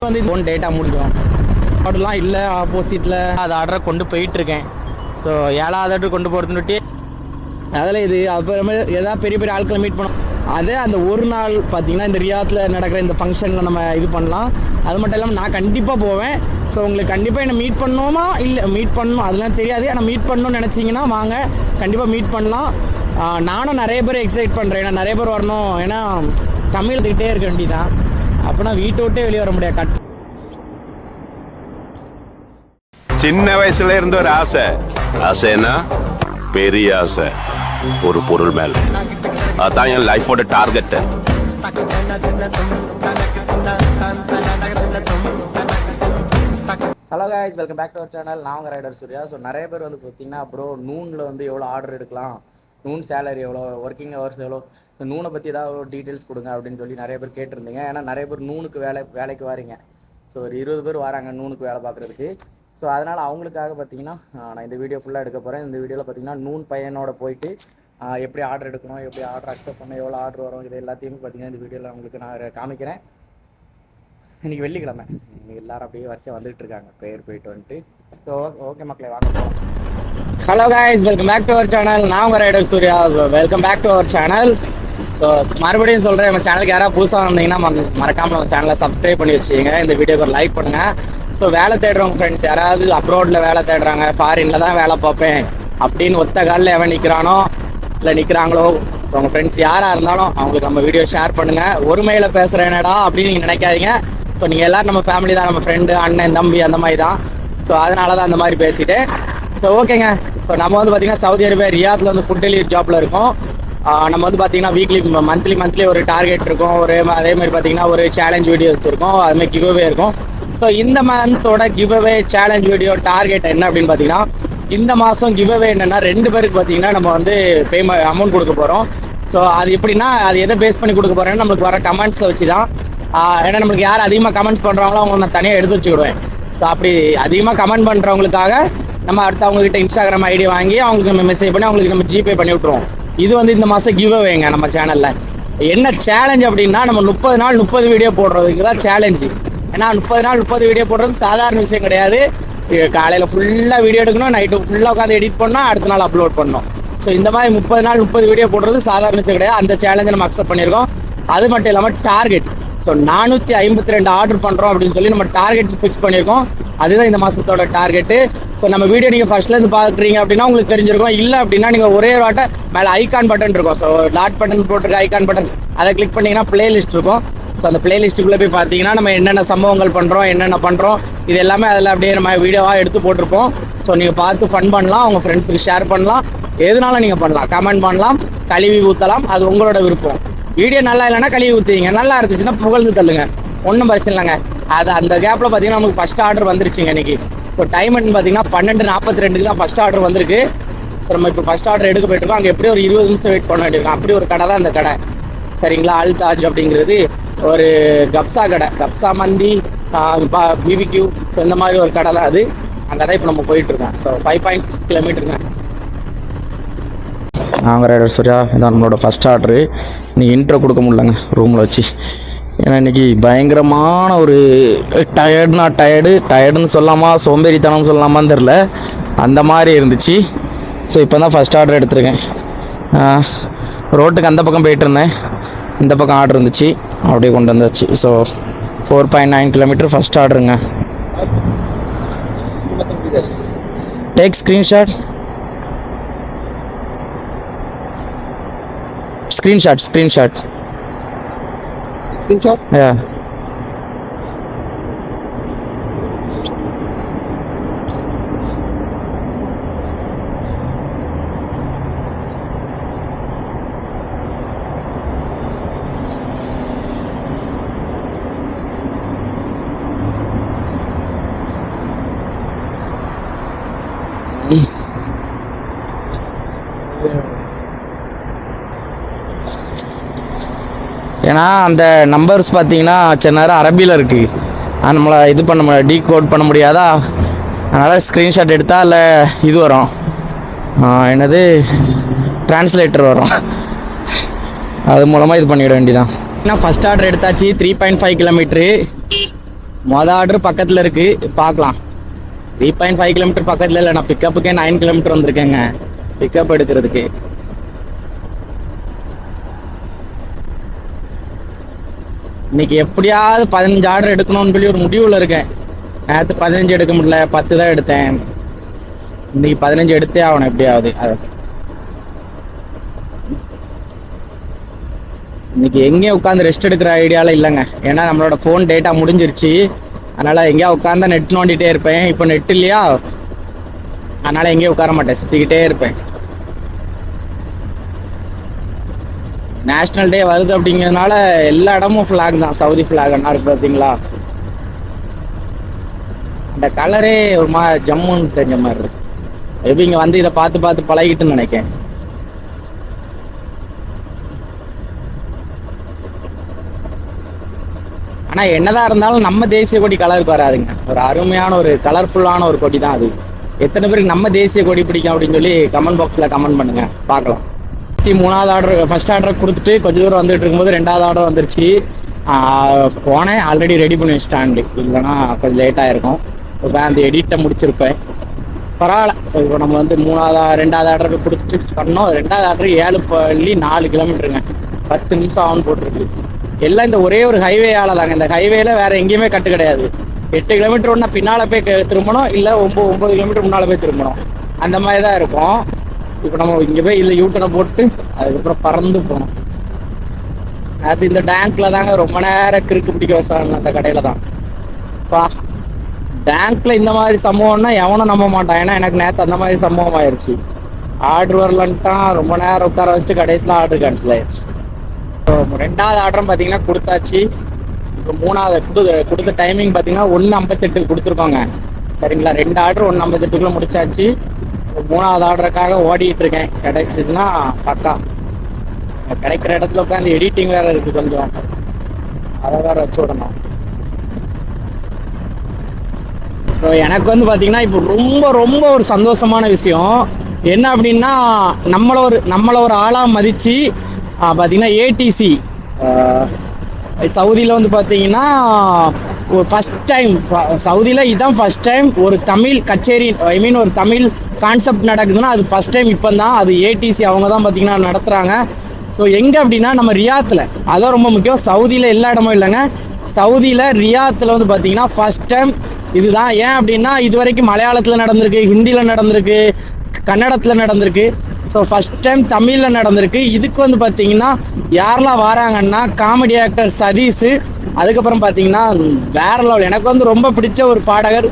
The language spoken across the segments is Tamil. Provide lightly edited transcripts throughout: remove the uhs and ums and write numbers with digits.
வந்து ஃபோன் டேட்டா முடிக்கும் ஆர்டர்லாம் இல்லை ஆப்போசிட்டில் அது ஆர்டரை கொண்டு போயிட்டுருக்கேன். ஸோ 7வது ஆர்டர் கொண்டு போகிறதுன்னுட்டு அதில் இது அப்புறமே எதாவது பெரிய பெரிய ஆட்களை மீட் பண்ணோம். அதே அந்த ஒரு நாள் பார்த்திங்கன்னா இந்த ரியாத்தில் நடக்கிற இந்த ஃபங்க்ஷனில் நம்ம இது பண்ணலாம். அது மட்டும் இல்லாமல் நான் கண்டிப்பாக போவேன். ஸோ உங்களுக்கு கண்டிப்பாக என்னை மீட் பண்ணணுமா இல்லை மீட் பண்ணணும் அதெல்லாம் தெரியாது. ஆனால் மீட் பண்ணணும்னு நினச்சிங்கன்னா வாங்க, கண்டிப்பாக மீட் பண்ணலாம். நானும் நிறைய பேர் எக்ஸைட் பண்ணுறேன். ஏன்னா நிறைய பேர் வரணும். ஏன்னா தமிழ் இருந்துக்கிட்டே இருக்க வேண்டியதான். அப்போனா வீட்டை விட்டே வெளியே வர முடியாது. சின்ன வயசுல இருந்த ஒரு ஆசை, ஆசைன்னா பெரிய ஆசை ஒரு பொருள் மேல. அதான் என் லைஃபோட target. Hello guys, welcome back to our channel. நான் உங்கள் ரைடர் சூர்யா. ஸோ நிறைய பேர் வந்து பார்த்தீங்கன்னா ப்ரோ நூனில் வந்து எவ்வளோ ஆர்டர் எடுக்கலாம், நூன் சேலரி எவ்வளோ, ஒர்க்கிங் ஹவர்ஸ் எவ்வளோ, இந்த நூனை பற்றி ஏதாவது டீட்டெயில்ஸ் கொடுங்க அப்படின்னு சொல்லி நிறைய பேர் கேட்டிருந்தீங்க. ஏன்னா நிறைய பேர் நூனுக்கு வேலைக்கு வாரீங்க. ஸோ ஒரு 20 பேர் வராங்க நூனுக்கு வேலை பார்க்குறதுக்கு. ஸோ அதனால் அவங்களுக்காக பார்த்தீங்கன்னா நான் இந்த வீடியோ ஃபுல்லாக எடுக்க போகிறேன். இந்த வீடியோவில் பார்த்தீங்கன்னா நூன் பையனோட போயிட்டு எப்படி ஆர்டர் எடுக்கணும், எப்படி ஆர்டர் அக்செப்ட் பண்ணணும், எவ்வளோ ஆர்டர் வரும், இது எல்லாத்தையுமே பார்த்தீங்கன்னா இந்த வீடியோவில் உங்களுக்கு நான் காமிக்கிறேன். இன்றைக்கி வெள்ளிக்கிழமை, எல்லோரும் அப்படியே வரிசையாக வந்துட்டு இருக்காங்க ப்ரேயர் போயிட்டு வந்துட்டு. ஸோ ஓகே மக்களே, வாங்க போகலாம். Hello guys, welcome back to our channel. நான் உங்கள் rider Surya. So welcome back to our channel. So மறுபடியும் சொல்கிறேன், நம்ம சேனலுக்கு யாராவது புதுசாக வந்தீங்கன்னா மறக்காமல் நம்ம சேனலை சப்ஸ்கிரைப் பண்ணி வச்சுக்கோங்க. இந்த வீடியோக்கு ஒரு லைக் பண்ணுங்கள். ஸோ வேலை தேடுறவங்க ஃப்ரெண்ட்ஸ் யாராவது அப்ரோடில் வேலை தேடுறாங்க, ஃபாரினில் தான் வேலை பார்ப்பேன் அப்படின்னு ஒத்த காலில் எவன் நிற்கிறானோ இல்லை நிற்கிறாங்களோ, உங்கள் ஃப்ரெண்ட்ஸ் யாராக இருந்தாலும் அவங்களுக்கு நம்ம வீடியோ ஷேர் பண்ணுங்கள். ஒருமையில் பேசுகிறேனடா அப்படின்னு நீங்கள் நினைக்காதீங்க. ஸோ நீங்கள் எல்லோரும் நம்ம ஃபேமிலி தான், நம்ம ஃப்ரெண்டு, அண்ணன், தம்பி அந்த மாதிரி தான். ஸோ அதனால தான் அந்த மாதிரி பேசிட்டு. ஸோ ஓகேங்க. ஸோ நம்ம வந்து பார்த்திங்கன்னா சவுதி அரேபியா ரியாத்தில் வந்து ஃபுட் டெலிவரி ஜாப்பில் இருக்கோம். நம்ம வந்து பார்த்திங்கன்னா வீக்லி மந்த்லி ஒரு டார்கெட் இருக்கும். அதேமாதிரி பார்த்திங்கன்னா ஒரு சேலஞ்ச் வீடியோஸ் இருக்கும், அதுமாதிரி கிவ்அவே இருக்கும். ஸோ இந்த மந்தோட கிவ்அவே சேலஞ்ச் வீடியோ டார்கெட் என்ன அப்படின்னு பார்த்தீங்கன்னா, இந்த மாதம் கிவ்அவே என்னென்னா 2 பேருக்கு பார்த்தீங்கன்னா நம்ம வந்து அமௌண்ட் கொடுக்க போகிறோம். ஸோ அது எப்படின்னா, அது எதை பேஸ் பண்ணி கொடுக்க போகிறேன்னு நம்மளுக்கு வர கமெண்ட்ஸை வச்சு தான். ஏன்னா நம்மளுக்கு யார் அதிகமாக கமெண்ட்ஸ் பண்ணுறாங்களோ அவங்க நான் தனியாக எடுத்து வச்சுக்கிடுவேன். ஸோ அப்படி அதிகமாக கமெண்ட் பண்ணுறவங்களுக்காக நம்ம அடுத்து அவங்ககிட்ட இன்ஸ்டாகிராம் ஐடி வாங்கி அவங்களுக்கு நம்ம மெசேஜ் பண்ணி அவங்களுக்கு நம்ம ஜிபே பண்ணி விட்ருவோம். இது வந்து இந்த மாதம் கிவ்அவேங்க நம்ம சேனலில். என்ன சேலஞ்ச் அப்படின்னா, நம்ம 30 நாள் 30 வீடியோ போடுறதுக்கு தான் சேலஞ்சு. ஏன்னா 30 நாள் 30 வீடியோ போடுறது சாதாரண விஷயம் கிடையாது. காலையில் ஃபுல்லாக வீடியோ எடுக்கணும், நைட்டு ஃபுல்லாக உட்காந்து எடிட் பண்ணோம், அடுத்த நாள் அப்லோட் பண்ணணும். ஸோ இந்த மாதிரி 30 நாள் 30 வீடியோ போடுறது சாதாரண விஷயம் கிடையாது. அந்த சேலஞ்சை நம்ம அக்செப்ட் பண்ணியிருக்கோம். அது மட்டும் இல்லாமல் டார்கெட், ஸோ 452 ஆர்டர் பண்ணுறோம் அப்படின்னு சொல்லி நம்ம டார்கெட் ஃபிக்ஸ் பண்ணியிருக்கோம். அதுதான் இந்த மாதத்தோட டார்கெட்டு. ஸோ நம்ம வீடியோ நீங்கள் ஃபஸ்ட்லேருந்து பார்க்குறீங்க அப்படின்னா உங்களுக்கு தெரிஞ்சிருக்கும். இல்லை அப்படின்னா நீங்கள் ஒரே ஒரு வாட்டை மேலே ஐகான் பட்டன் இருக்கும். ஸோ டாட் பட்டன் போட்டிருக்க ஐகான் பட்டன், அதை கிளிக் பண்ணிங்கன்னா பிளேலிஸ்ட் இருக்கும். ஸோ அந்த பிளேலிஸ்ட்டுக்குள்ளே போய் பார்த்தீங்கன்னா நம்ம என்னென்ன சம்பவங்கள் பண்ணுறோம், என்னென்ன பண்ணுறோம், இது எல்லாமே அதில் அப்படியே நம்ம வீடியோவாக எடுத்து போட்டிருப்போம். ஸோ நீங்கள் பார்த்து ஃபன் பண்ணலாம், உங்கள் ஃப்ரெண்ட்ஸுக்கு ஷேர் பண்ணலாம், எதுனாலும் நீங்கள் பண்ணலாம், கமெண்ட் பண்ணலாம், கழுவி ஊற்றலாம், அது உங்களோட விருப்பம். வீடியோ நல்லா இல்லைன்னா கழுவி ஊற்றிங்க, நல்லா இருந்துச்சுன்னா புகழ்ந்து தள்ளுங்க, ஒன்றும் பிரச்சனை இல்லைங்க. அது அந்த கேப்பில் பார்த்தீங்கன்னா நமக்கு ஃபஸ்ட் ஆர்டர் வந்துருச்சுங்க இன்றைக்கி. ஸோ டைம் பார்த்தீங்கன்னா 12:42 தான் ஃபஸ்ட் ஆர்டர் வந்திருக்கு. ஸோ நம்ம இப்போ ஃபஸ்ட் ஆர்டர் எடுக்க போயிட்டுருக்கோம். அங்கே எப்படியும் ஒரு 20 நிமிஷம் வெயிட் பண்ண வேண்டியிருக்கோம். அப்படி ஒரு கடை தான் அந்த கடை, சரிங்களா? அல்தாஜ் அப்படிங்கிறது ஒரு கப்சா கடை, கப்சா மந்தி, பிபிக்யூ, ஸோ இந்த மாதிரி ஒரு கடை தான் அது. அங்கே தான் இப்போ நம்ம போயிட்டுருக்கோம். ஸோ 5.6 கிலோமீட்டருங்க. நாங்கள் ரைடர் சூர்யா, இதான் நம்மளோட ஃபஸ்ட் ஆர்டரு. இன்றைக்கி இன்ட்ரோ கொடுக்க முடியலங்க ரூமில் வச்சு. ஏன்னா இன்றைக்கி பயங்கரமான ஒரு டயர்டுன்னு சொல்லாமா, சோம்பேறித்தனம்னு சொல்லாமான்னு தெரில, அந்த மாதிரி இருந்துச்சு. ஸோ இப்போ தான் ஃபஸ்ட் ஆர்டர் எடுத்திருக்கேன். ரோட்டுக்கு அந்த பக்கம் போயிட்டு இருந்தேன், இந்த பக்கம் ஆர்டர் இருந்துச்சு, அப்படியே கொண்டு வந்தாச்சு. ஸோ 4.9 கிலோமீட்டர் ஃபஸ்ட் ஆர்டருங்க. Take screenshot yeah. ஏன்னா அந்த நம்பர்ஸ் பார்த்தீங்கன்னா சில நேரம் அரபியில் இருக்குது, நம்மளை இது பண்ண டீகோட் பண்ண முடியாதா, அதனால் ஸ்க்ரீன்ஷாட் எடுத்தால் இல்லை இது வரும், என்னது டிரான்ஸ்லேட்டர் வரும், அது மூலமாக இது பண்ணிவிட வேண்டியதான். ஏன்னா ஃபஸ்ட் ஆர்டர் எடுத்தாச்சு. 3.5 கிலோமீட்ரு ஆர்டர் பக்கத்தில் இருக்குது, பார்க்கலாம். 3.5 கிலோமீட்டர் பக்கத்தில் இல்லை, நான் பிக்கப்புக்கே 9 கிலோமீட்டர் வந்திருக்கேங்க பிக்கப் எடுக்கிறதுக்கு. இன்னைக்கு எப்படியாவது 15 ஆர்டர் எடுக்கணும்னு சொல்லி ஒரு முடிவில் இருக்கேன். நேற்று 15 எடுக்க முடியல, 10 தான் எடுத்தேன். இன்னைக்கு 15 எடுத்தே ஆகணும் எப்படியாவது. இன்னைக்கு எங்கேயும் உட்காந்து ரெஸ்ட் எடுக்கிற ஐடியாவில் இல்லைங்க. ஏன்னா நம்மளோட ஃபோன் டேட்டா முடிஞ்சிருச்சு. அதனால் எங்கேயா உட்காந்து நெட் நோண்டிகிட்டே இருப்பேன். இப்போ நெட் இல்லையா, அதனால் எங்கேயும் உட்கார மாட்டேன், சுற்றிக்கிட்டே இருப்பேன். நேஷ்னல் டே வருது அப்படிங்கிறதுனால எல்லா இடமும் ஃப்ளாக் தான். சவுதி ஃப்ளாக் என்ன இருக்கு பார்த்தீங்களா? அந்த கலரே ஒரு மாதிரி ஜம்முன்னு தெரிஞ்ச மாதிரி இருக்கு. எப்படி இங்கே வந்து இதை பார்த்து பார்த்து பழகிட்டுன்னு நினைக்கிறேன். ஆனால் என்னதான் இருந்தாலும் நம்ம தேசிய கொடி கலருக்கு வராதுங்க. ஒரு அருமையான ஒரு கலர்ஃபுல்லான ஒரு கொடி தான் அது. எத்தனை பேருக்கு நம்ம தேசிய கொடி பிடிக்கும் அப்படின்னு சொல்லி கமெண்ட் பாக்ஸில் கமெண்ட் பண்ணுங்க, பார்க்கலாம். மூணாவது ஆர்டர், ஃபர்ஸ்ட் ஆர்டர் கொடுத்துட்டு கொஞ்சம் தூரம் வந்துட்டு இருக்கும்போது 2வது ஆர்டர் வந்துருச்சு. போனேன், ஆல்ரெடி ரெடி பண்ணி வச்சுட்டாண்டு, இல்லைன்னா கொஞ்சம் லேட்டாக இருக்கும். இப்போ அந்த எடிட்டை முடிச்சிருப்பேன். பரவாயில்ல. இப்போ நம்ம வந்து 2வது ஆர்டருக்கு கொடுத்துட்டு பண்ணோம். 2வது ஆர்டர் 7.4 கிலோமீட்டருங்க, 10 நிமிஷம் ஆகும்னு போட்டிருக்கு. எல்லாம் இந்த ஒரே ஒரு ஹைவேயால தாங்க. இந்த ஹைவேல வேற எங்கேயுமே கட்டு கிடையாது. 8 கிலோமீட்டர் ஒன்றா பின்னால போய் திரும்பணும், இல்லை 9 கிலோமீட்டர் முன்னால் போய் திரும்பணும். அந்த மாதிரி தான் இருக்கும். இப்போ நம்ம இங்கே போய் இல்லை யூட்டனை போட்டு அதுக்கப்புறம் பறந்து போகணும். அது இந்த டேங்க்ல தாங்க ரொம்ப நேரம் கிறுக்கு பிடிக்க வச்சாங்க. அந்த கடையில் தான் டேங்க்ல இந்த மாதிரி சம்பவம்னா எவனும் நம்ப மாட்டான். ஏன்னா எனக்கு நேற்று அந்த மாதிரி சம்பவம் ஆயிடுச்சு. ஆர்டர் வரலன்ட்டான், ரொம்ப நேரம் உட்கார வச்சுட்டு கடைசியில் ஆர்டர் கேன்சல் ஆயிடுச்சு. 2வது ஆர்டரும் பார்த்தீங்கன்னா கொடுத்தாச்சு. இப்போ 3வது கொடுத்த டைமிங் பார்த்தீங்கன்னா 1:58 கொடுத்துருக்கோங்க. சரிங்களா? 2 ஆர்டர் 1:58 முடிச்சாச்சு. 3வது ஆர்டருக்காக ஓடிட்டு இருக்கேன். கிடைச்சிச்சுன்னா பக்கா. கிடைக்கிற இடத்துல உட்காந்து எடிட்டிங் வேற இருக்கு, கொஞ்சம் அதை வேற வச்சு விடணும். ஸோ எனக்கு வந்து பார்த்தீங்கன்னா இப்போ ரொம்ப ரொம்ப ஒரு சந்தோஷமான விஷயம் என்ன அப்படின்னா, நம்மளை ஒரு ஆளாக மதித்து பார்த்தீங்கன்னா ஏடிசி சவுதியில் வந்து பார்த்தீங்கன்னா ஒரு ஃபஸ்ட் டைம் சவுதியில் இதுதான் ஃபஸ்ட் டைம் ஒரு தமிழ் கச்சேரி, ஒரு தமிழ் கான்செப்ட் நடக்குதுன்னா அது ஃபஸ்ட் டைம் இப்போ தான். அது ஏடிசி அவங்க தான் பார்த்தீங்கன்னா நடத்துகிறாங்க. ஸோ எங்கே அப்படின்னா நம்ம ரியாத்தில், அதான் ரொம்ப முக்கியம். சவுதியில் எல்லா இடமும் இல்லைங்க, சவுதியில் ரியாத்தில் வந்து பார்த்தீங்கன்னா ஃபஸ்ட் டைம் இதுதான். ஏன் அப்படின்னா இது வரைக்கும் மலையாளத்தில் நடந்திருக்கு, ஹிந்தியில் நடந்திருக்கு, கன்னடத்தில் நடந்திருக்கு. ஸோ ஃபஸ்ட் டைம் தமிழில் நடந்திருக்கு. இதுக்கு வந்து பார்த்தீங்கன்னா யாரெல்லாம் வராங்கன்னா காமெடி ஆக்டர் சதீஷ், அதுக்கப்புறம் பார்த்தீங்கன்னா வேற லெவல் எனக்கு வந்து ரொம்ப பிடிச்ச ஒரு பாடகர்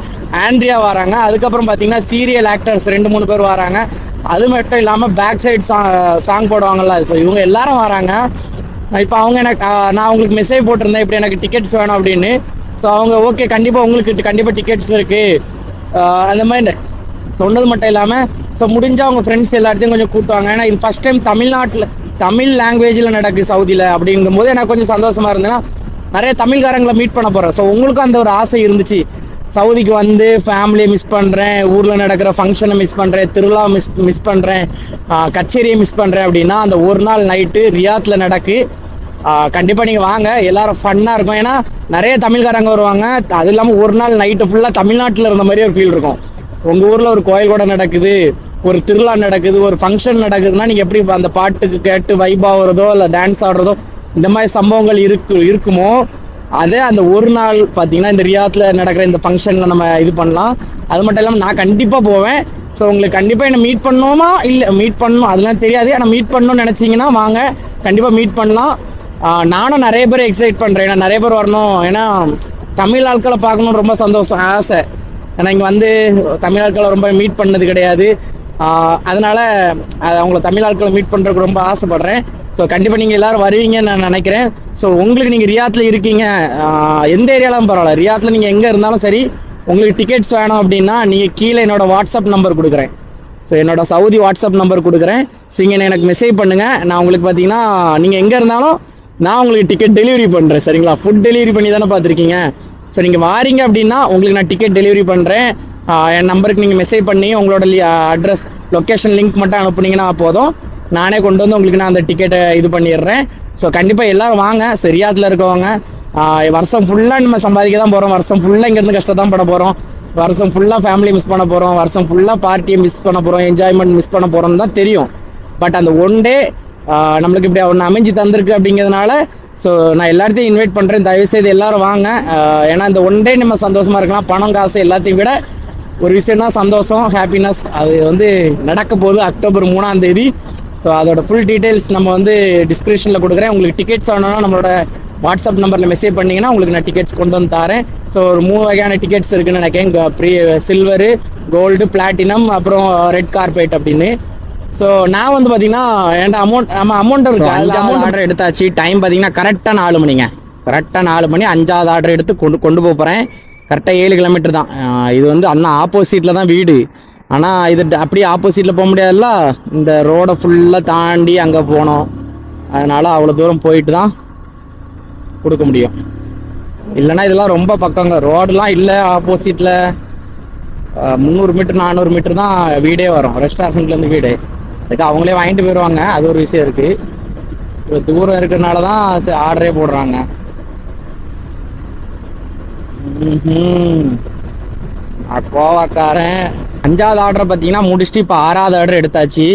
ஆண்ட்ரியா வராங்க. அதுக்கப்புறம் பார்த்தீங்கன்னா சீரியல் ஆக்டர்ஸ் 2-3 பேர் வராங்க. அது மட்டும் இல்லாமல் பேக் சைட் சாங் போடுவாங்கல்ல, ஸோ இவங்க எல்லாரும் வராங்க. இப்போ அவங்க நான் உங்களுக்கு மெசேஜ் போட்டிருந்தேன் இப்படி எனக்கு டிக்கெட்ஸ் வேணும் அப்படின்னு. ஸோ அவங்க ஓகே கண்டிப்பாக உங்களுக்கு கண்டிப்பாக டிக்கெட்ஸ் இருக்குது அந்த மாதிரி சொன்னது மட்டும் இல்லாமல் ஸோ முடிஞ்சால் அவங்க ஃப்ரெண்ட்ஸ் எல்லாத்தையும் கொஞ்சம் கூட்டுவாங்க. ஏன்னா இது ஃபஸ்ட் டைம் தமிழ் லாங்குவேஜில் நடக்குது சவுதியில். அப்படிங்கும்போது எனக்கு கொஞ்சம் சந்தோஷமாக இருந்தேன்னா நிறைய தமிழ்காரங்களை மீட் பண்ண போகிறேன். ஸோ உங்களுக்கும் அந்த ஒரு ஆசை இருந்துச்சு, சவுதிக்கு வந்து ஃபேமிலியை மிஸ் பண்ணுறேன், ஊரில் நடக்கிற ஃபங்க்ஷனை மிஸ் பண்ணுறேன், திருவிழா மிஸ் பண்ணுறேன், கச்சேரியை மிஸ் பண்ணுறேன் அப்படின்னா அந்த ஒரு நாள் நைட்டு ரியாத்தில் நடக்கு. கண்டிப்பாக நீங்கள் வாங்க, எல்லோரும் ஃபன்னாக இருக்கும். ஏன்னா நிறைய தமிழ்காரங்க வருவாங்க. அது இல்லாமல் ஒரு நாள் நைட்டு ஃபுல்லாக தமிழ்நாட்டில் இருந்த மாதிரி ஒரு ஃபீல் இருக்கும். உங்கள் ஊரில் ஒரு கோயில் கூட நடக்குது, ஒரு திருவிழா நடக்குது, ஒரு ஃபங்க்ஷன் நடக்குதுன்னா நீங்கள் எப்படி அந்த பாட்டுக்கு கேட்டு வைப் ஆகுறதோ இல்லை டான்ஸ் ஆடுறதோ இந்த மாதிரி சம்பவங்கள் இருக்குமோ அதே அந்த ஒரு நாள் பார்த்தீங்கன்னா இந்த ரியாத்தில் நடக்கிற இந்த ஃபங்க்ஷனில் நம்ம இது பண்ணலாம். அது மட்டும் இல்லாமல் நான் கண்டிப்பாக போவேன். ஸோ உங்களுக்கு கண்டிப்பாக என்னை மீட் பண்ணணுமா இல்லை மீட் பண்ணணும் அதெல்லாம் தெரியாது. ஆனால் மீட் பண்ணணும்னு நினச்சிங்கன்னா வாங்க, கண்டிப்பாக மீட் பண்ணலாம். நானும் நிறைய பேர் எக்ஸைட் பண்ணுறேன், ஏன்னா நிறைய பேர் வரணும். ஏன்னா தமிழ் ஆட்களை பார்க்கணுன்னு ரொம்ப சந்தோஷம், ஆசை. ஏன்னா இங்கே வந்து தமிழ் ஆட்களை ரொம்ப மீட் பண்ணது கிடையாது. அதனால் அவங்கள தமிழ் ஆட்களை மீட் பண்ணுறதுக்கு ரொம்ப ஆசைப்பட்றேன். ஸோ கண்டிப்பாக நீங்கள் எல்லோரும் வருவீங்கன்னு நான் நினைக்கிறேன். ஸோ உங்களுக்கு நீங்கள் ரியாத்தில் இருக்கீங்க, எந்த ஏரியாலும் பரவாயில்ல, ரியாத்தில் நீங்கள் எங்கே இருந்தாலும் சரி, உங்களுக்கு டிக்கெட்ஸ் வேணும் அப்படின்னா நீங்கள் கீழே என்னோடய வாட்ஸ்அப் நம்பர் கொடுக்குறேன். ஸோ என்னோடய சவுதி வாட்ஸ்அப் நம்பர் கொடுக்குறேன். ஸோ இங்கே எனக்கு மெசேஜ் பண்ணுங்கள். நான் உங்களுக்கு பார்த்தீங்கன்னா நீங்கள் எங்கே இருந்தாலும் நான் உங்களுக்கு டிக்கெட் டெலிவரி பண்ணுறேன். சரிங்களா? ஃபுட் டெலிவரி பண்ணி தானே பார்த்துருக்கீங்க. ஸோ நீங்கள் வாரீங்க அப்படின்னா உங்களுக்கு நான் டிக்கெட் டெலிவரி பண்ணுறேன். என் நம்பருக்கு நீங்கள் மெசேஜ் பண்ணி உங்களோட அட்ரஸ் லொக்கேஷன் லிங்க் மட்டும் அனுப்புனீங்கன்னா போதும், நானே கொண்டு வந்து உங்களுக்கு நான் அந்த டிக்கெட்டை இது பண்ணிடுறேன். ஸோ கண்டிப்பாக எல்லோரும் வாங்க, ரியாத்தில் இருக்கவங்க வருஷம் ஃபுல்லாக நம்ம சம்பாதிக்க தான் போகிறோம், வருஷம் ஃபுல்லாக இங்கேருந்து கஷ்டம் தான் பட போகிறோம், வருஷம் ஃபுல்லாக ஃபேமிலி மிஸ் பண்ண போகிறோம், வருஷம் ஃபுல்லாக பார்ட்டியை மிஸ் பண்ண போகிறோம், என்ஜாய்மெண்ட் மிஸ் பண்ண போகிறோம்னு தான் தெரியும். பட் அந்த ஒன் டே நம்மளுக்கு இப்படி ஒன்று அமைஞ்சு தந்திருக்கு அப்படிங்கிறதுனால ஸோ நான் எல்லாத்தையும் இன்வைட் பண்ணுறேன், தயவுசெய்து எல்லோரும் வாங்க. ஏன்னா இந்த ஒன் டே நம்ம சந்தோஷமாக இருக்கலாம். பணம் காசு எல்லாத்தையும் விட ஒரு விஷயம்னா சந்தோஷம், ஹாப்பினஸ். அது வந்து நடக்க போகுது அக்டோபர் 3ஆம் தேதி. ஸோ அதோட ஃபுல் டீட்டெயில்ஸ் நம்ம வந்து டிஸ்கிரிப்ஷனில் கொடுக்குறேன். உங்களுக்கு டிக்கெட்ஸ் வேணும்னா நம்மளோட வாட்ஸ்அப் நம்பரில் மெசேஜ் பண்ணிங்கன்னா உங்களுக்கு நான் டிக்கெட்ஸ் கொண்டு வந்து தரேன். ஸோ ஒரு 3 வகையான டிக்கெட்ஸ் இருக்குன்னு நினைக்கிறேன், சில்வரு, கோல்டு, பிளாட்டினம், அப்புறம் ரெட் கார்பெட் அப்படின்னு. ஸோ நான் வந்து பார்த்தீங்கன்னா என்கிட்ட அமௌண்ட் இருக்குது, அதில் அமௌண்ட் ஆர்டர் எடுத்தாச்சு. டைம் பார்த்தீங்கன்னா கரெக்டாக 4 மணிங்க, கரெக்டாக 4 மணி. 5வது ஆர்டர் எடுத்து கொண்டு போக போகிறேன். கரெக்டாக 7 கிலோமீட்டர் தான். இது வந்து அண்ணா ஆப்போசிட்டில் தான் வீடு. ஆனால் இது அப்படியே ஆப்போசிட்டில் போக முடியாதுல்ல, இந்த ரோடை ஃபுல்லாக தாண்டி அங்கே போனோம். அதனால் அவ்வளோ தூரம் போயிட்டு தான் கொடுக்க முடியும். இல்லைன்னா இதெல்லாம் ரொம்ப பக்கங்க, ரோடெலாம் இல்லை. ஆப்போசிட்டில் 300 மீட்டர் 400 மீட்டர் தான் வீடே வரும், ரெஸ்டாரண்ட்லேருந்து வீடு. அதுக்கு அவங்களே வாங்கிட்டு போயிடுவாங்க, அது ஒரு விஷயம் இருக்குது. இப்போ தூரம் இருக்கிறதுனால தான் ஆர்டரே போடுறாங்க. கோவாக்காரன் 5வது ஆர்டரை பார்த்தீங்கன்னா முடிச்சுட்டு இப்போ 6வது ஆர்டர் எடுத்தாச்சு.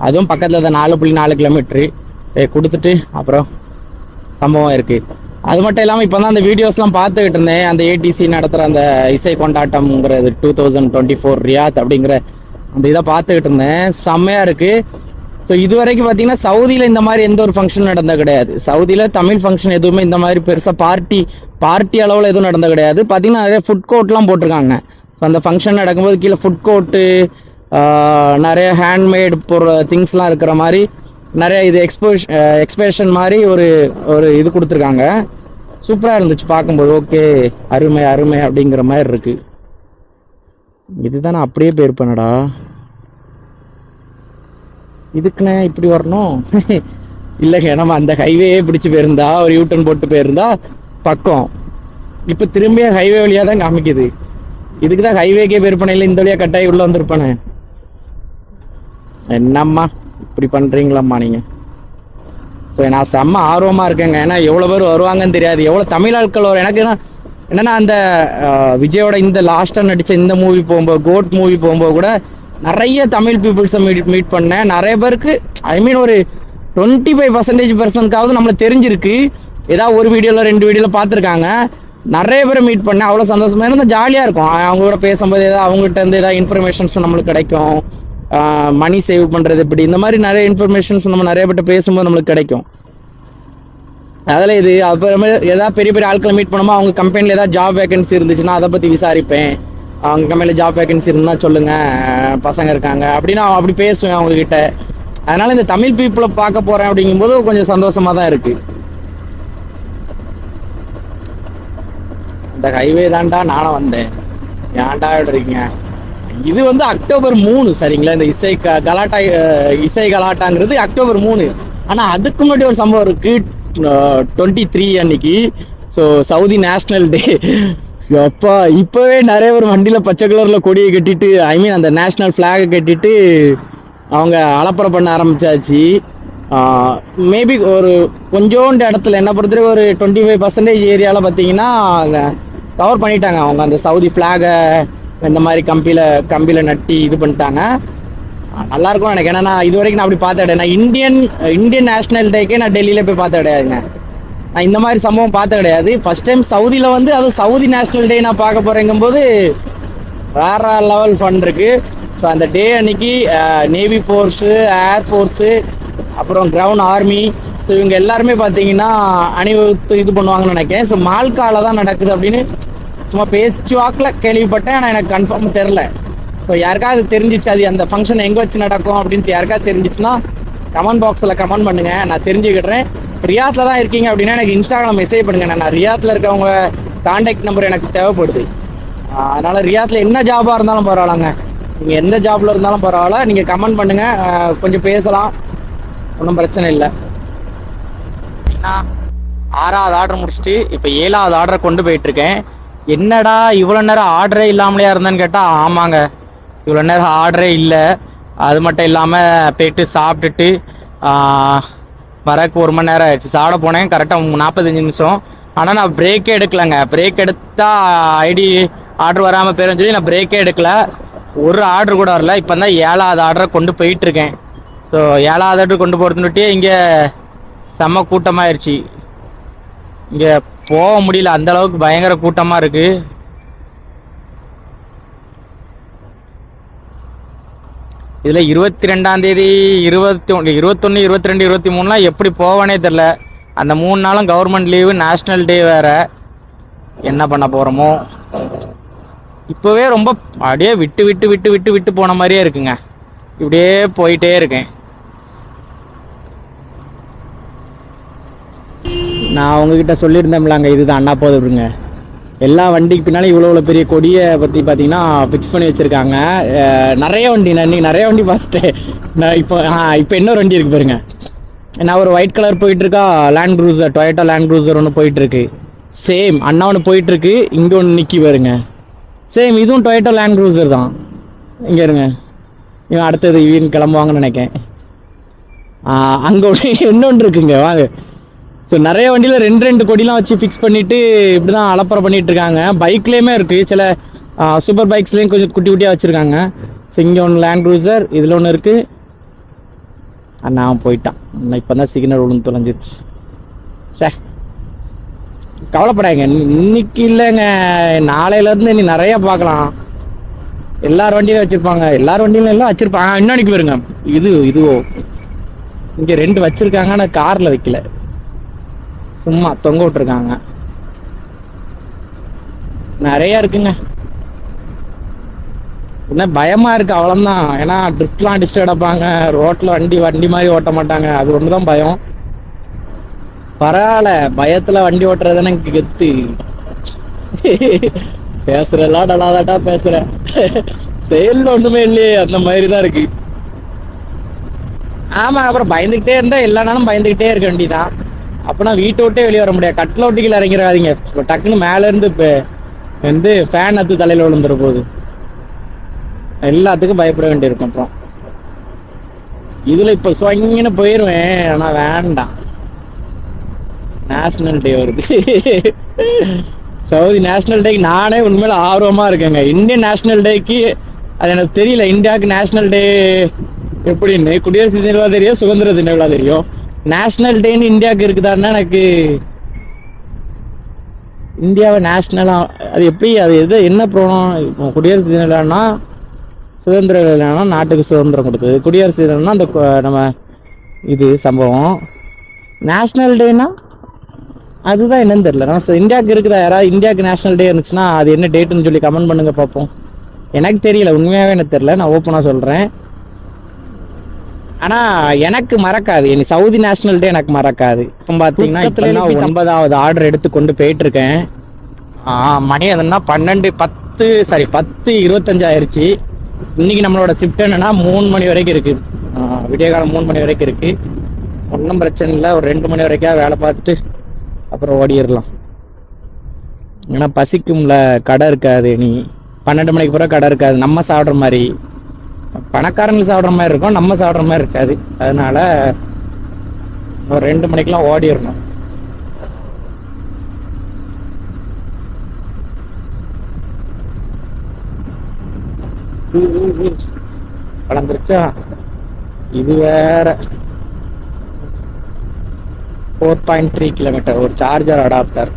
அதுவும் பக்கத்தில் தான் 4.4 கிலோமீட்ரு கொடுத்துட்டு அப்புறம் சம்பவம் இருக்குது. அது மட்டும் இல்லாமல் இப்போ தான் அந்த வீடியோஸ்லாம் பார்த்துக்கிட்டு இருந்தேன். அந்த ஏடிசி நடத்துகிற அந்த இசை கொண்டாட்டம்ங்கிறது 2024 ரியாத் அப்படிங்கிற அந்த இதை பார்த்துக்கிட்டு இருந்தேன். செம்மையாக இருக்குது. ஸோ இது வரைக்கும் பார்த்தீங்கன்னா சவுதியில் இந்த மாதிரி எந்த ஒரு ஃபங்க்ஷன் நடந்தது கிடையாது. சவுதியில் தமிழ் ஃபங்க்ஷன் எதுவுமே இந்த மாதிரி பெருசாக பார்ட்டி அளவில் எதுவும் நடந்தது கிடையாது. பார்த்தீங்கன்னா நிறைய ஃபுட் கோர்ட்லாம் போட்டிருக்காங்க. ஸோ அந்த ஃபங்க்ஷன் நடக்கும்போது கீழே ஃபுட் கோர்ட்டு, நிறைய ஹேண்ட்மேட் திங்ஸ்லாம் இருக்கிற மாதிரி நிறைய இது எக்ஸ்பிரஷன் மாதிரி ஒரு இது கொடுத்துருக்காங்க. சூப்பராக இருந்துச்சு பார்க்கும்போது. ஓகே, அருமை அருமை அப்படிங்கிற மாதிரி இருக்குது. இதுதான் நான் அப்படியே போயிருப்பேனடா, இதுக்குண்ணே இப்படி வரணும். இல்லைங்க, நம்ம அந்த ஹைவேயே பிடிச்சி போயிருந்தா, ஒரு யூட்டன் போட்டு போயிருந்தா பக்கம். இப்போ திரும்பிய ஹைவே வழியாக தான் காமிக்குது. இதுக்கு தான் ஹைவேக்கே போயிருப்பேனே, இல்லை இந்த வழியாக கட்டாயி உள்ளே வந்திருப்பேனே. என்னம்மா இப்படி பண்ணுறீங்களாம்மா நீங்கள்? ஸோ நான் செம்ம ஆர்வமாக இருக்கேங்க. ஏன்னா எவ்வளோ பேர் வருவாங்கன்னு தெரியாது, எவ்வளோ தமிழ் ஆட்கள் வரும். எனக்கு என்னென்னா அந்த விஜயோட இந்த லாஸ்ட்டாக நடித்த இந்த மூவி போகும்போது, கோட் மூவி போகும்போது கூட நிறைய தமிழ் பீப்புள்ஸை மீட் பண்ணேன். நிறைய பேருக்கு ஒரு 25% நம்மளை தெரிஞ்சிருக்கு. ஏதாவது ஒரு வீடியோவில் 2 வீடியோவில் பார்த்துருக்காங்க. நிறைய பேரை மீட் பண்ணேன். அவ்வளோ சந்தோஷமாக இருந்தால் ஜாலியாக இருக்கும். அவங்களோட பேசும்போது ஏதாவது அவங்ககிட்ட இருந்து ஏதாவது இன்ஃபர்மேஷன்ஸ் நம்மளுக்கு கிடைக்கும். மணி சேவ் பண்ணுறது இப்படி இந்த மாதிரி நிறைய இன்ஃபர்மேஷன்ஸ் நம்ம நிறைய பேர்ட்ட பேசும்போது நம்மளுக்கு கிடைக்கும். அதில் இது அப்புறமே ஏதாவது பெரிய பெரிய ஆட்களை மீட் பண்ணும்போது அவங்க கம்பெனியில் ஏதாவது ஜாப் வேகன்சி இருந்துச்சுன்னா அதை பற்றி விசாரிப்பேன். அவங்க கம்பெனியில் ஜாப் வேகன்சி இருந்தால் சொல்லுங்கள், பசங்க இருக்காங்க அப்படின்னு அப்படி பேசுவேன் அவங்கக்கிட்ட. அதனால் இந்த தமிழ் பீப்புளை பார்க்க போகிறேன் அப்படிங்கும்போது கொஞ்சம் சந்தோஷமாக தான் இருக்குது. இந்த ஹைவே தான்டா நானும் வந்தேன், ஏன்டா இருக்கீங்க. இது வந்து அக்டோபர் 3 சரிங்களா? இந்த இசை கலாட்டாங்கிறது அக்டோபர் 3. ஆனால் அதுக்கு முன்னாடி ஒரு சம்பவம் இருக்குது, 23 அன்னைக்கு. ஸோ சவுதி நேஷ்னல் டே. அப்பா இப்போவே நிறைய ஒரு வண்டியில் பச்சை கலரில் கொடியை கட்டிட்டு, அந்த நேஷ்னல் ஃப்ளாகை கட்டிட்டு அவங்க அலப்பறை பண்ண ஆரம்பிச்சாச்சு. மேபி ஒரு கொஞ்சோண்டு இடத்துல என்ன பொறுத்தவரைக்கும் ஒரு 25% ஏரியாவில் பார்த்தீங்கன்னா கவர் பண்ணிட்டாங்க. அவங்க அந்த சவுதி ஃப்ளாகை இந்த மாதிரி கம்பியில் நட்டி இது பண்ணிட்டாங்க. நல்லாயிருக்கும் எனக்கு. ஏன்னா நான் இது வரைக்கும் நான் அப்படி பார்த்த கிடையாது. நான் இந்தியன் நேஷ்னல் டேக்கே நான் டெல்லியில் போய் பார்த்த கிடையாதுங்க. நான் இந்த மாதிரி சம்பவம் பார்த்த கிடையாது. ஃபஸ்ட் டைம் சவுதியில் வந்து அது சவுதி நேஷ்னல் டே நான் பார்க்க போகிறேங்கும்போது வேறு லெவல் ஃபன் இருக்குது. ஸோ அந்த டே அன்னைக்கு நேவி ஃபோர்ஸு, ஏர் ஃபோர்ஸு, அப்புறம் கிரவுண்ட் ஆர்மி, ஸோ இவங்க எல்லாருமே பார்த்தீங்கன்னா அணிவகுத்து இது பண்ணுவாங்கன்னு நினைக்கிறேன். ஸோ மால்காவில் தான் நடக்குது அப்படின்னு சும்மா பேச்சுவாக்கில் கேள்விப்பட்டேன். ஆனால் எனக்கு கன்ஃபார்ம் தெரில. ஸோ யாருக்காவது தெரிஞ்சிச்சு அது அந்த ஃபங்க்ஷன் எங்கே வச்சு நடக்கும் அப்படின்ட்டு யாருக்காவது தெரிஞ்சிச்சுன்னா கமெண்ட் பாக்ஸில் கமெண்ட் பண்ணுங்கள், நான் தெரிஞ்சுக்கிட்டுறேன். ரியாத்தில் தான் இருக்கீங்க அப்படின்னா எனக்கு இன்ஸ்டாகிராம் மெசேஜ் பண்ணுங்கள். நான் ரியாத்தில் இருக்கவங்க கான்டாக்ட் நம்பர் எனக்கு தேவைப்படுது. அதனால் ரியாத்தில் என்ன ஜாபாக இருந்தாலும் பரவாயில்லங்க, நீங்கள் எந்த ஜாபில் இருந்தாலும் பரவாயில்ல, நீங்கள் கமெண்ட் பண்ணுங்கள், கொஞ்சம் பேசலாம், ஒன்றும் பிரச்சனை இல்லை. 6வது ஆர்டர் முடிச்சுட்டு இப்போ 7வது ஆர்டரை கொண்டு போயிட்டுருக்கேன். என்னடா இவ்வளோ நேரம் ஆர்டரே இல்லாமலையா இருந்தேன்னு கேட்டால், ஆமாங்க இவ்வளோ நேரம் ஆர்டரே இல்லை. அது மட்டும் இல்லாமல் போய்ட்டு சாப்பிட்டுட்டு வரக்கு 1 மணி நேரம் ஆயிடுச்சு. சாப்பிட போனேன் கரெக்டாக 45 நிமிஷம். ஆனால் நான் பிரேக்கே எடுக்கலைங்க. பிரேக் எடுத்தா ஐடி ஆர்டர் வராமல் போயிடும் சொல்லி நான் பிரேக்கே எடுக்கல. ஒரு ஆர்டர் கூட வரல. இப்போ தான் 7வது ஆர்டரை கொண்டு போயிட்டுருக்கேன். ஸோ 7வது ஆர்டர் கொண்டு போகிறதுனுட்டே இங்கே செம்ம கூட்டமாகிருச்சு. இங்கே போக முடியல, அந்த அளவுக்கு பயங்கர கூட்டமாக இருக்குது. இதில் 22ஆம் தேதி 21, 22, 23 எப்படி போவானே தெரில. அந்த 3 நாளும் கவர்மெண்ட் லீவு, நேஷ்னல் டே வேறு. என்ன பண்ண போகிறோமோ. இப்போவே ரொம்ப அப்படியே விட்டு விட்டு விட்டு விட்டு விட்டு போன மாதிரியே இருக்குங்க. இப்படியே போயிட்டே இருக்கேன். நான் உங்ககிட்ட சொல்லியிருந்தேன்லாங்க, இதுதான் அண்ணா போதுங்க. எல்லா வண்டிக்கு பின்னாலும் இவ்வளோ பெரிய கொடியை பற்றி பார்த்தீங்கன்னா ஃபிக்ஸ் பண்ணி வச்சுருக்காங்க. நிறைய வண்டி, நான் இன்றைக்கி நிறைய வண்டி பார்த்துட்டேன். நான் இப்போ இன்னொரு வண்டி இருக்குது பாருங்க. நான் ஒரு ஒயிட் கலர் போயிட்டுருக்கா Land Cruiser, Toyota Land Cruiser ஒன்று போயிட்டுருக்கு. சேம் அண்ணா ஒன்று போயிட்டுருக்கு, இங்கே ஒன்று நிற்கி பாருங்க. சேம் இதுவும் டொயோட்டா லேண்ட் க்ரூசர் தான். இங்கே இருங்க, இவன் அடுத்தது இவன் கிளம்புவாங்கன்னு நினைக்கேன். அங்கே ஒன்று இன்னொன்று இருக்குங்க, வாங்க. ஸோ நிறைய வண்டியில் 2 கொடிலாம் வச்சு ஃபிக்ஸ் பண்ணிவிட்டு இப்படி தான் அலப்பறை பண்ணிகிட்டு இருக்காங்க. பைக்லேயுமே இருக்குது, சில சூப்பர் பைக்ஸ்லேயும் கொஞ்சம் குட்டி குட்டியாக வச்சுருக்காங்க. ஸோ இங்கே ஒன்று லேண்ட் க்ரூசர், இதில் ஒன்று இருக்குது. நான் போயிட்டான். இப்போ தான் சிக்னல் ஒன்று தொலைஞ்சிருச்சு. சார் கவலைப்படாங்க, இன்னைக்கு இல்லைங்க, நாளையிலேருந்து இனி நிறையா பார்க்கலாம். எல்லார் வண்டியிலும் வச்சுருப்பாங்க, எல்லார் வண்டியிலும் எல்லாம் வச்சுருப்பாங்க. இன்னொன்னைக்கு வருங்க, இதுவோ இங்கே 2 வச்சுருக்காங்க, ஆனால் காரில் வைக்கல, சும்மா தொங்க விட்டுருக்காங்க. நிறையா இருக்குங்க. என்ன பயமாக இருக்குது, அவ்வளோதான். ஏன்னா ட்ரிப்லாம் டிஸ்டர்ப் எடுப்பாங்க, ரோட்டில் வண்டி மாதிரி ஓட்ட மாட்டாங்க. அது ஒன்று தான் பயம். பரவாயில்ல, பயத்தில் வண்டி ஓட்டுறது தானே கெத்து. பேசுகிறலாம் நல்லாதாட்டா பேசுகிறேன், செயலில் ஒன்றுமே இல்லையே, அந்த மாதிரி தான் இருக்குது. ஆமாம், அப்புறம் பயந்துக்கிட்டே இருந்தால் எல்லா நாளும் பயந்துக்கிட்டே இருக்க வேண்டியதான். அப்போனா வீட்டை விட்டே வெளியே வர முடியாது. கட்டில் ஒட்டிக்கல இறங்கிறாதீங்க, டக்குன்னு மேலேருந்து இப்போ ஃபேன் அத்து தலையில் விழுந்துற போகுது. எல்லாத்துக்கும் பயப்பட வேண்டியிருக்கும். அப்புறம் இதில் இப்போ சொங்கன்னு போயிடுவேன், ஆனால் வேண்டாம். நேஷ்னல் டே வருது. சவுதி நேஷ்னல் டேக்கு நானே உண்மையில ஆர்வமாக இருக்கேங்க. இந்தியன் நேஷ்னல் டேக்கு அது எனக்கு தெரியல. இந்தியாவுக்கு நேஷ்னல் டே எப்படின்னு குடியரசு தின விழா தெரியும், சுதந்திர தின விழா தெரியும். நேஷ்னல் டேன்னு இந்தியாவுக்கு இருக்குதான்னா எனக்கு இந்தியாவை நேஷ்னலாக அது எப்படி, அது என்ன ப்ரோனம்? இப்போ குடியரசு தின விழான்னா சுதந்திர விழானா நாட்டுக்கு சுதந்திரம் கொடுக்குது, குடியரசு தினம்னா அந்த நம்ம இது சம்பவம். நேஷ்னல் டேனா அதுதான் என்னன்னு தெரியல. நான் இந்தியாவுக்கு இருக்குதா? யாராவது இந்தியாவுக்கு நேஷ்னல் டே இருந்துச்சுன்னா அது என்ன டேட்டுன்னு சொல்லி கமெண்ட் பண்ணுங்க பார்ப்போம். எனக்கு தெரியல, உண்மையாகவே எனக்கு தெரியல, நான் ஓப்பனாக சொல்கிறேன். ஆனால் எனக்கு மறக்காது, இனி சவுதி நேஷ்னல் டே எனக்கு மறக்காது. இப்போ பார்த்தீங்கன்னா இப்போ நான் 9வது ஆர்டர் எடுத்து கொண்டு போயிட்டுருக்கேன். மணி அதுன்னா 10:25 ஆயிடுச்சு. இன்றைக்கி நம்மளோட ஷிஃப்ட் என்னென்னா 3 மணி வரைக்கும் இருக்குது, விடிய காலம் 3 மணி வரைக்கும் இருக்குது. ஒன்றும் பிரச்சனை இல்லை, ஒரு 2 மணி வரைக்கும் வேலை பார்த்துட்டு அப்புறம் ஓடிடலாம். ஏன்னா பசிக்கும்ல, கடை இருக்காது. நீ 12 மணிக்கு பிறகு கடை இருக்காது. நம்ம சாப்பிட்ற மாதிரி, பணக்காரங்க சாப்பிட்ற மாதிரி இருக்கும், நம்ம சாப்பிட்ற மாதிரி இருக்காது. அதனால ஒரு 2 மணிக்கெலாம் ஓடிடணும். வளர்ந்துருச்சா? இது வேற 4.3 கிலோமீட்டர் ஒரு சார்ஜர் அடாப்டர்.